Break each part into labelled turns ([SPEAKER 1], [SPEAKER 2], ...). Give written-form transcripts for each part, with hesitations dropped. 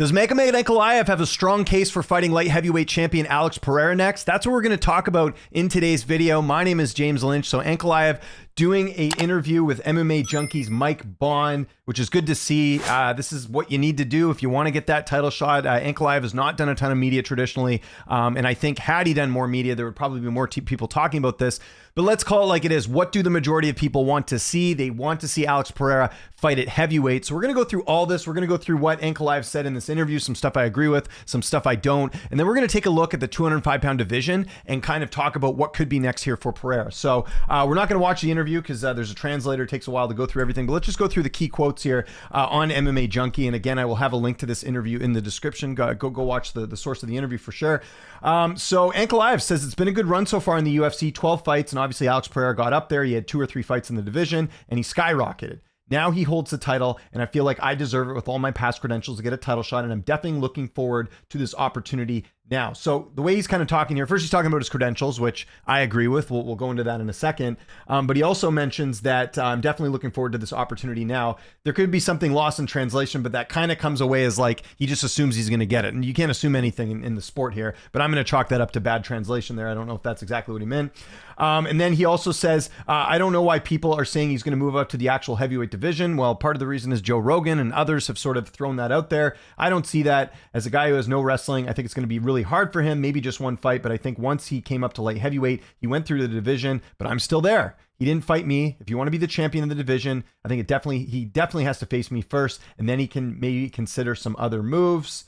[SPEAKER 1] Does Magomed Ankalaev have a strong case for fighting light heavyweight champion Alex Pereira next? That's what we're going to talk about in today's video. My name is James Lynch. So Ankalaev doing an interview with MMA Junkies Mike Bond, which is good to see. This is what you need to do if you want to get that title shot. Ankalaev has not done a ton of media traditionally. And I think had he done more media, there would probably be more people talking about this. But let's call it like it is. What do the majority of people want to see? They want to see Alex Pereira fight at heavyweight. So we're going to go through all this. We're going to go through what Ankalaev said in this interview, some stuff I agree with, some stuff I don't. And then we're going to take a look at the 205-pound division and kind of talk about what could be next here for Pereira. So we're not going to watch the interview because there's a translator. It takes a while to go through everything. But let's just go through the key quotes here on MMA Junkie. And again, I will have a link to this interview in the description. Go watch the source of the interview for sure. So Ankalaev says it's been a good run so far in the UFC, 12 fights. And obviously Alex Pereira got up there. He had 2 or 3 fights in the division and he skyrocketed. Now he holds the title, and I feel like I deserve it with all my past credentials to get a title shot, and I'm definitely looking forward to this opportunity now. So the way he's kind of talking here, first he's talking about his credentials, which I agree with. We'll go into that in a second. But he also mentions that I'm definitely looking forward to this opportunity now. There could be something lost in translation, but that kind of comes away as like he just assumes he's going to get it. And you can't assume anything in the sport here, but I'm going to chalk that up to bad translation there. I don't know if that's exactly what he meant. And then he also says, I don't know why people are saying he's going to move up to the actual heavyweight division. Well, part of the reason is Joe Rogan and others have sort of thrown that out there. I don't see that. As a guy who has no wrestling, I think it's going to be really hard for him, maybe just one fight. But I think once he came up to light heavyweight, he went through the division, but I'm still there. He didn't fight me. If you want to be the champion of the division, I think he definitely has to face me first, and then he can maybe consider some other moves.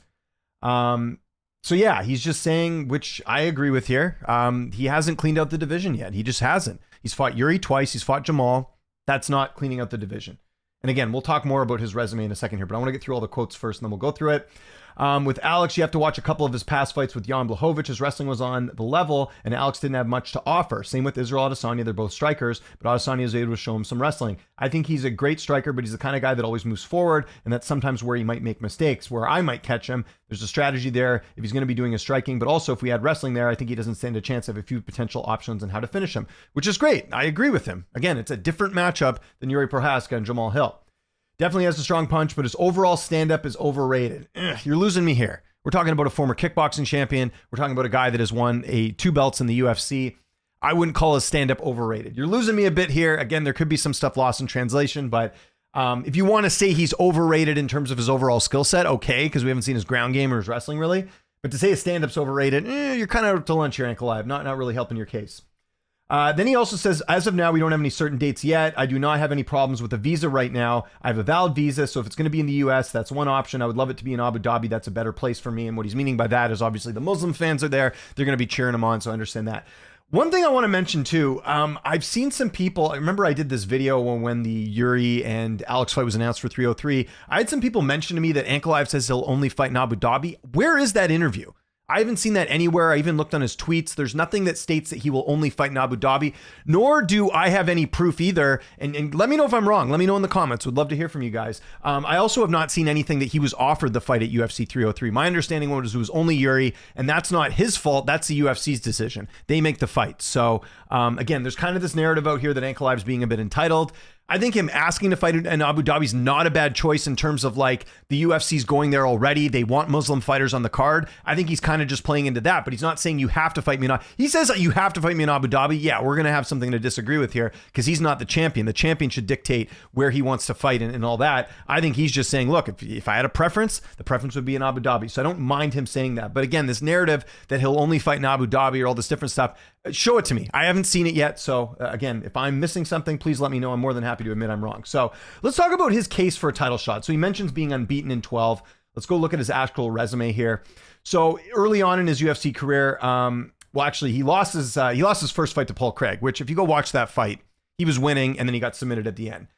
[SPEAKER 1] So yeah, he's just saying, which I agree with here. He hasn't cleaned out the division yet. He just hasn't. He's fought Yuri twice. He's fought Jamal. That's not cleaning out the division. And again, we'll talk more about his resume in a second here, but I want to get through all the quotes first and then we'll go through it. With Alex, you have to watch a couple of his past fights with Jan Blachowicz. His wrestling was on the level, and Alex didn't have much to offer. Same with Israel Adesanya. They're both strikers, but Adesanya was able to show him some wrestling. I think he's a great striker, but he's the kind of guy that always moves forward, and that's sometimes where he might make mistakes, where I might catch him. There's a strategy there if he's going to be doing his striking, but also if we had wrestling there, I think he doesn't stand a chance of a few potential options on how to finish him, which is great. I agree with him. Again, it's a different matchup than Yuri Prohaska and Jamal Hill. Definitely has a strong punch, but his overall stand-up is overrated. You're losing me here. We're talking about a former kickboxing champion. We're talking about a guy that has won 2 belts in the UFC. I wouldn't call his stand-up overrated. You're losing me a bit here. Again, there could be some stuff lost in translation, but if you want to say he's overrated in terms of his overall skill set, okay, because we haven't seen his ground game or his wrestling really. But to say his stand-up's overrated, you're kind of to lunch here, Ankalaev. Not really helping your case. Then he also says, as of now, we don't have any certain dates yet. I do not have any problems with a visa right now. I have a valid visa, so if it's going to be in the US, that's one option. I would love it to be in Abu Dhabi. That's a better place for me. And what he's meaning by that is obviously the Muslim fans are there. They're going to be cheering him on, so I understand that. One thing I want to mention too, I've seen some people, I remember I did this video when the Yuri and Alex fight was announced for 303. I had some people mention to me that Ankalaev says he'll only fight in Abu Dhabi. Where is that interview? I haven't seen that anywhere. I even looked on his tweets. There's nothing that states that he will only fight in Abu Dhabi, nor do I have any proof either. And let me know if I'm wrong. Let me know in the comments. Would love to hear from you guys. I also have not seen anything that he was offered the fight at UFC 303. My understanding was it was only Yuri, and that's not his fault. That's the UFC's decision. They make the fight. So again, there's kind of this narrative out here that Ankalaev's being a bit entitled. I think him asking to fight in Abu Dhabi is not a bad choice in terms of like the UFC's going there already. They want Muslim fighters on the card. I think he's kind of just playing into that, but he's not saying you have to fight me in. He says that you have to fight me in Abu Dhabi. Yeah, we're going to have something to disagree with here because he's not the champion. The champion should dictate where he wants to fight and all that. I think he's just saying, look, if I had a preference, the preference would be in Abu Dhabi. So I don't mind him saying that. But again, this narrative that he'll only fight in Abu Dhabi or all this different stuff, show it to me. I haven't seen it yet. So again, if I'm missing something, please let me know. I'm more than happy to admit I'm wrong. So let's talk about his case for a title shot. So he mentions being unbeaten in 12. Let's go look at his actual resume here. So early on in his UFC career, well, actually he lost his first fight to Paul Craig, which if you go watch that fight, he was winning and then he got submitted at the end.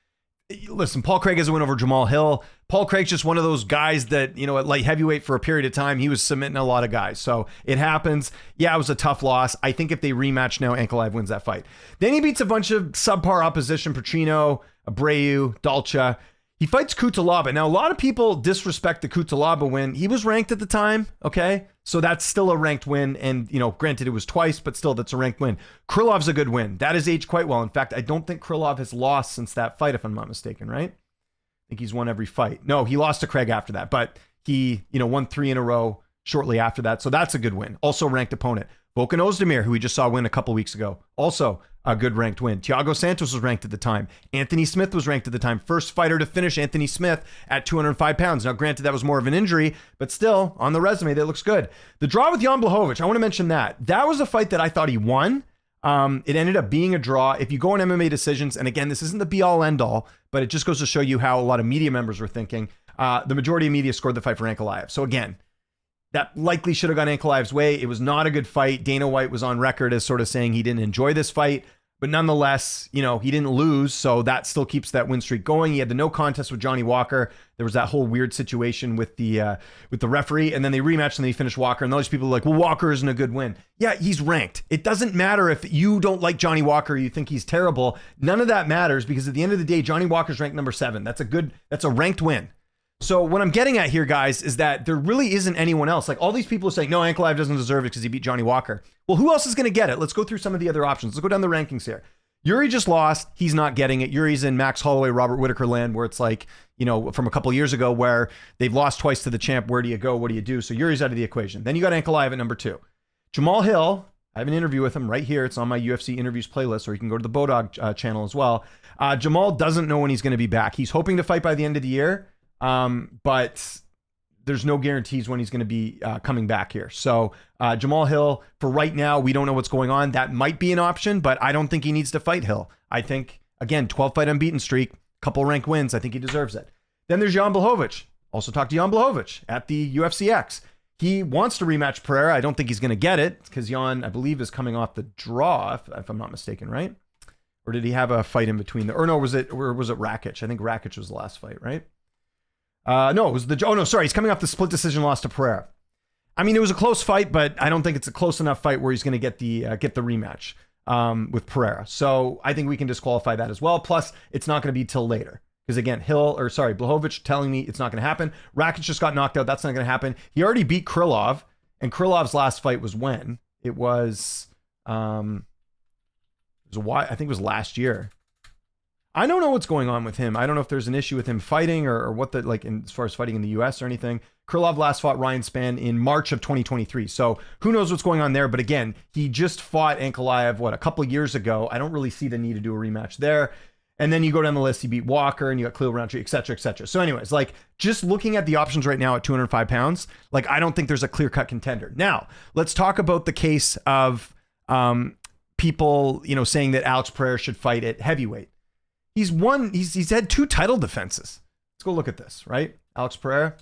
[SPEAKER 1] Listen, Paul Craig has a win over Jamal Hill. Paul Craig's just one of those guys that, you know, at light heavyweight for a period of time, he was submitting a lot of guys. So it happens. Yeah, it was a tough loss. I think if they rematch now, Ankalaev wins that fight. Then he beats a bunch of subpar opposition, Pacino, Abreu, Dalcha. He fights Kutalaba. Now, a lot of people disrespect the Kutalaba win. He was ranked at the time, okay? So that's still a ranked win. And, you know, granted it was twice, but still that's a ranked win. Krylov's a good win. That has aged quite well. In fact, I don't think Krylov has lost since that fight, if I'm not mistaken, right? I think he's won every fight. No, he lost to Craig after that, but he, won 3 in a row shortly after that. So that's a good win. Also ranked opponent. Volkan Ozdemir, who we just saw win a couple weeks ago, also a good ranked win. Thiago Santos was ranked at the time. Anthony Smith was ranked at the time. First fighter to finish Anthony Smith at 205 pounds. Now, granted, that was more of an injury, but still, on the resume, that looks good. The draw with Jan Blachowicz, I want to mention that. That was a fight that I thought he won. It ended up being a draw. If you go on MMA decisions, and again, this isn't the be-all, end-all, but it just goes to show you how a lot of media members were thinking. The majority of media scored the fight for Ankalaev. So again, that likely should have gone Ankalaev's way. It was not a good fight. Dana White was on record as sort of saying he didn't enjoy this fight, but nonetheless, he didn't lose, so that still keeps that win streak going. He had the no contest with Johnny Walker. There was that whole weird situation with the referee, and then they rematched and they finished Walker, and all these people are like, well, Walker isn't a good win. Yeah, he's ranked. It doesn't matter if you don't like Johnny Walker, you think he's terrible. None of that matters, because at the end of the day, Johnny Walker's ranked number 7. That's a ranked win. So what I'm getting at here, guys, is that there really isn't anyone else. Like, all these people are saying, no, Ankalaev doesn't deserve it because he beat Johnny Walker. Well, who else is going to get it? Let's go through some of the other options. Let's go down the rankings here. Yuri just lost. He's not getting it. Yuri's in Max Holloway, Robert Whittaker land, where it's like, from a couple years ago where they've lost twice to the champ. Where do you go? What do you do? So Yuri's out of the equation. Then you got Ankalaev at number 2. Jamal Hill, I have an interview with him right here. It's on my UFC interviews playlist, or you can go to the Bodog channel as well. Jamal doesn't know when he's going to be back. He's hoping to fight by the end of the year. But there's no guarantees when he's going to be coming back here. So Jamal Hill, for right now, we don't know what's going on. That might be an option, but I don't think he needs to fight Hill. I think, again, 12-fight unbeaten streak, couple ranked wins. I think he deserves it. Then there's Jan Blachowicz. Also talked to Jan Blachowicz at the UFCX. He wants to rematch Pereira. I don't think he's going to get it because Jan, I believe, is coming off the draw, if I'm not mistaken, right? Or did he have a fight in between? Was it Rakic? I think Rakic was the last fight, right? No, it was he's coming off the split decision loss to Pereira. I mean, it was a close fight, but I don't think it's a close enough fight where he's going to get the rematch with Pereira. So I think we can disqualify that as well. Plus, it's not going to be till later. Because again, Blachowicz telling me it's not going to happen. Rakic just got knocked out. That's not going to happen. He already beat Krylov, and Krylov's last fight was when? It was, I think it was last year. I don't know what's going on with him. I don't know if there's an issue with him fighting or what as far as fighting in the US or anything. Krylov last fought Ryan Spann in March of 2023. So who knows what's going on there. But again, he just fought Ankalaev, a couple of years ago. I don't really see the need to do a rematch there. And then you go down the list, he beat Walker and you got Khalil Roundtree, et cetera, et cetera. So anyways, just looking at the options right now at 205 pounds, I don't think there's a clear-cut contender. Now, let's talk about the case of people, saying that Alex Pereira should fight at heavyweight. He's had 2 title defenses. Let's go look at this, right? Alex Pereira.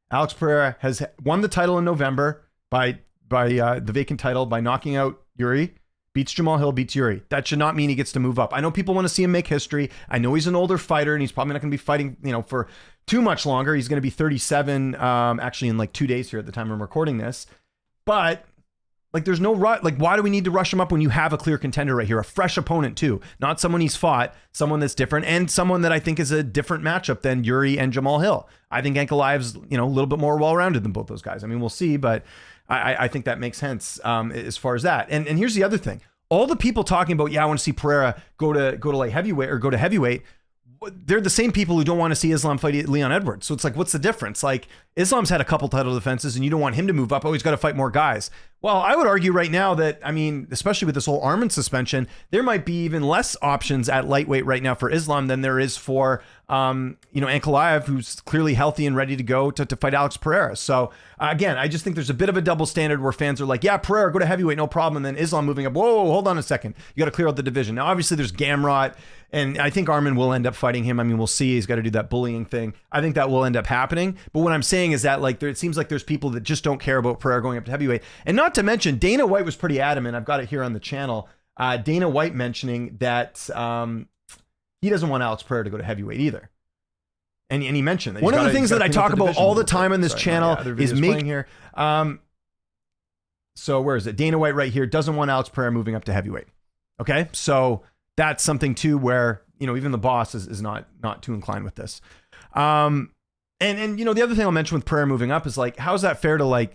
[SPEAKER 1] Alex Pereira has won the title in November by the vacant title by knocking out Yuri, beats Jamal Hill, beats Yuri. That should not mean he gets to move up. I know people want to see him make history. I know he's an older fighter and he's probably not going to be fighting, for too much longer. He's going to be 37, actually in 2 days here at the time I'm recording this. But there's no rush. Why do we need to rush him up when you have a clear contender right here? A fresh opponent too, not someone he's fought, someone that's different, and someone that I think is a different matchup than Yuri and Jamal Hill. I think Ankalaev's, a little bit more well-rounded than both those guys. I mean, we'll see, but I think that makes sense as far as that. And here's the other thing. All the people talking about, I want to see Pereira go to light heavyweight or go to heavyweight. They're the same people who don't want to see Islam fight Leon Edwards. So it's what's the difference? Islam's had a couple title defenses and you don't want him to move up. Oh, he's got to fight more guys. Well, I would argue right now that, especially with this whole Arman suspension, there might be even less options at lightweight right now for Islam than there is for, Ankalaev, who's clearly healthy and ready to go to fight Alex Pereira. So again, I just think there's a bit of a double standard where fans are like, yeah, Pereira, go to heavyweight, no problem. And then Islam moving up. Whoa, hold on a second. You got to clear out the division. Now, obviously there's Gamrot, and I think Arman will end up fighting him. We'll see. He's got to do that bullying thing. I think that will end up happening. But what I'm saying is that it seems like there's people that just don't care about Pereira going up to heavyweight. And not to mention, Dana White was pretty adamant. I've got it here on the channel. Dana White mentioning that he doesn't want Alex Pereira to go to heavyweight either. And he mentioned that one of the things that I talk about all the time on this channel is making here. So where is it? Dana White right here doesn't want Alex Pereira moving up to heavyweight. Okay, so that's something too where even the boss is not too inclined with this. And the other thing I'll mention with Pereira moving up is how is that fair to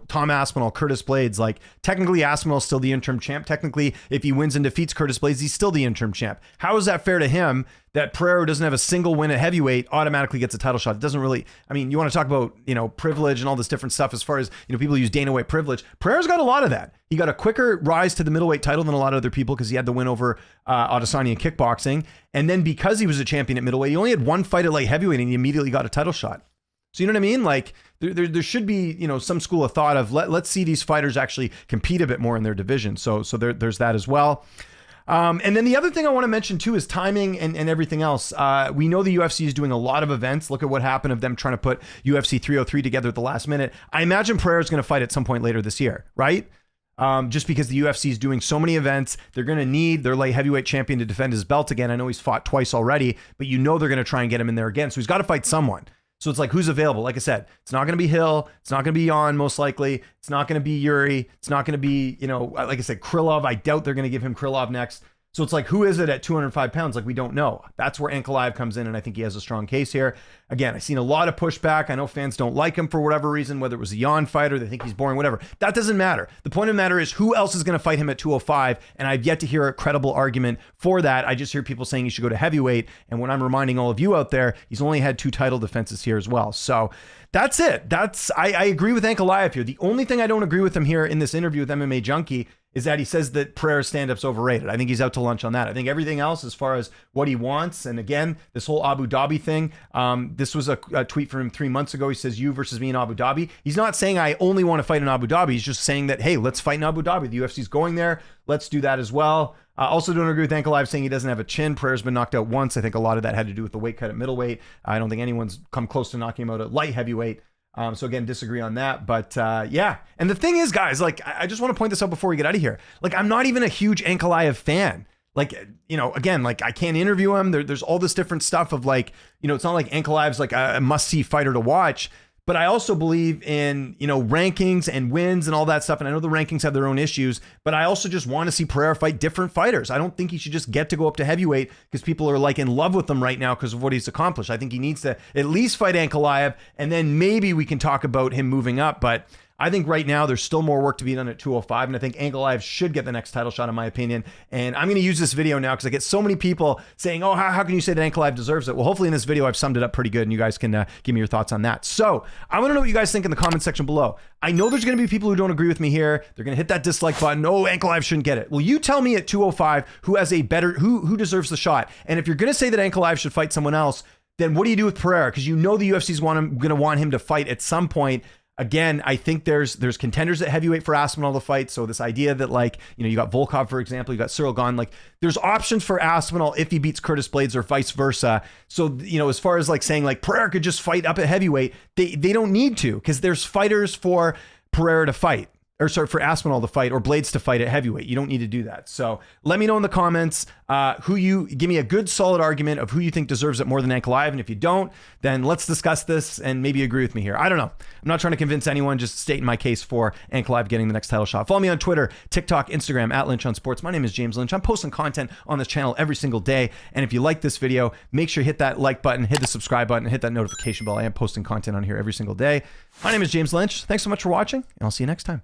[SPEAKER 1] Tom Aspinall, Curtis Blades, like technically Aspinall's still the interim champ. Technically, if he wins and defeats Curtis Blades, he's still the interim champ. How is that fair to him that Pereira doesn't have a single win at heavyweight automatically gets a title shot? It doesn't really, I mean, you want to talk about, privilege and all this different stuff as far as, people use Dana White privilege. Pereira's got a lot of that. He got a quicker rise to the middleweight title than a lot of other people because he had the win over Adesanya in kickboxing. And then because he was a champion at middleweight, he only had one fight at light heavyweight and he immediately got a title shot. So you know what I mean? Like there should be, some school of thought of let's see these fighters actually compete a bit more in their division. So there's that as well. And then the other thing I want to mention too is timing and everything else. We know the UFC is doing a lot of events. Look at what happened of them trying to put UFC 303 together at the last minute. I imagine Pereira is going to fight at some point later this year, right? Just because the UFC is doing so many events, they're going to need their light heavyweight champion to defend his belt again. I know he's fought twice already, but they're going to try and get him in there again. So he's got to fight someone. So it's like, who's available? Like I said, it's not going to be Hill. It's not going to be Jan, most likely. It's not going to be Yuri. It's not going to be, like I said, Krylov. I doubt they're going to give him Krylov next. So it's like, who is it at 205 pounds? Like, we don't know. That's where Ankalaev comes in, and I think he has a strong case here. Again, I've seen a lot of pushback. I know fans don't like him for whatever reason, whether it was a Jan fight or they think he's boring, whatever. That doesn't matter. The point of the matter is who else is going to fight him at 205, and I've yet to hear a credible argument for that. I just hear people saying he should go to heavyweight, and when I'm reminding all of you out there, he's only had 2 title defenses here as well. So that's it. I agree with Ankalaev here. The only thing I don't agree with him here in this interview with MMA Junkie is that he says that Pereira's stand-up's overrated. I think he's out to lunch on that. I think everything else as far as what he wants, and again, this whole Abu Dhabi thing, this was a tweet from him 3 months ago. He says, you versus me in Abu Dhabi. He's not saying I only want to fight in Abu Dhabi. He's just saying that, hey, let's fight in Abu Dhabi. The UFC's going there. Let's do that as well. Also don't agree with Ankalaev saying he doesn't have a chin. Pereira's been knocked out once. I think a lot of that had to do with the weight cut at middleweight. I don't think anyone's come close to knocking him out at light heavyweight. So again, disagree on that, but yeah. And the thing is, guys, like, I just want to point this out before we get out of here. Like, I'm not even a huge Ankalaev fan. Like, again, like I can't interview him. There's all this different stuff of like, it's not like Ankalaev's like a must-see fighter to watch. But I also believe in, rankings and wins and all that stuff. And I know the rankings have their own issues, but I also just want to see Pereira fight different fighters. I don't think he should just get to go up to heavyweight because people are like in love with him right now because of what he's accomplished. I think he needs to at least fight Ankalaev, and then maybe we can talk about him moving up. But I think right now there's still more work to be done at 205, and I think Ankalaev should get the next title shot, in my opinion. And I'm going to use this video now because I get so many people saying, oh, how can you say that Ankalaev deserves it? Well, hopefully in this video I've summed it up pretty good, and you guys can give me your thoughts on that. So I want to know what you guys think in the comment section below. I know there's going to be people who don't agree with me here. They're going to hit that dislike button. Oh, Ankalaev shouldn't get it. Well, you tell me at 205 who has a better, who deserves the shot. And if you're going to say that Ankalaev should fight someone else, then what do you do with Pereira? Because you know the UFC's going to want him to fight at some point. Again, I think there's contenders at heavyweight for Aspinall to fight. So this idea that, like, you got Volkov, for example, you got Cyril Gane, like there's options for Aspinall if he beats Curtis Blades or vice versa. So, as far as like saying like Pereira could just fight up at heavyweight, they don't need to, because there's fighters for Pereira to fight. Or sorry, for Aspinall to fight or Blades to fight at heavyweight. You don't need to do that. So let me know in the comments give me a good solid argument of who you think deserves it more than Ankalaev. And if you don't, then let's discuss this and maybe agree with me here. I don't know. I'm not trying to convince anyone, just stating my case for Ankalaev getting the next title shot. Follow me on Twitter, TikTok, Instagram, at Lynch on Sports. My name is James Lynch. I'm posting content on this channel every single day. And if you like this video, make sure you hit that like button, hit the subscribe button, and hit that notification bell. I am posting content on here every single day. My name is James Lynch. Thanks so much for watching, and I'll see you next time.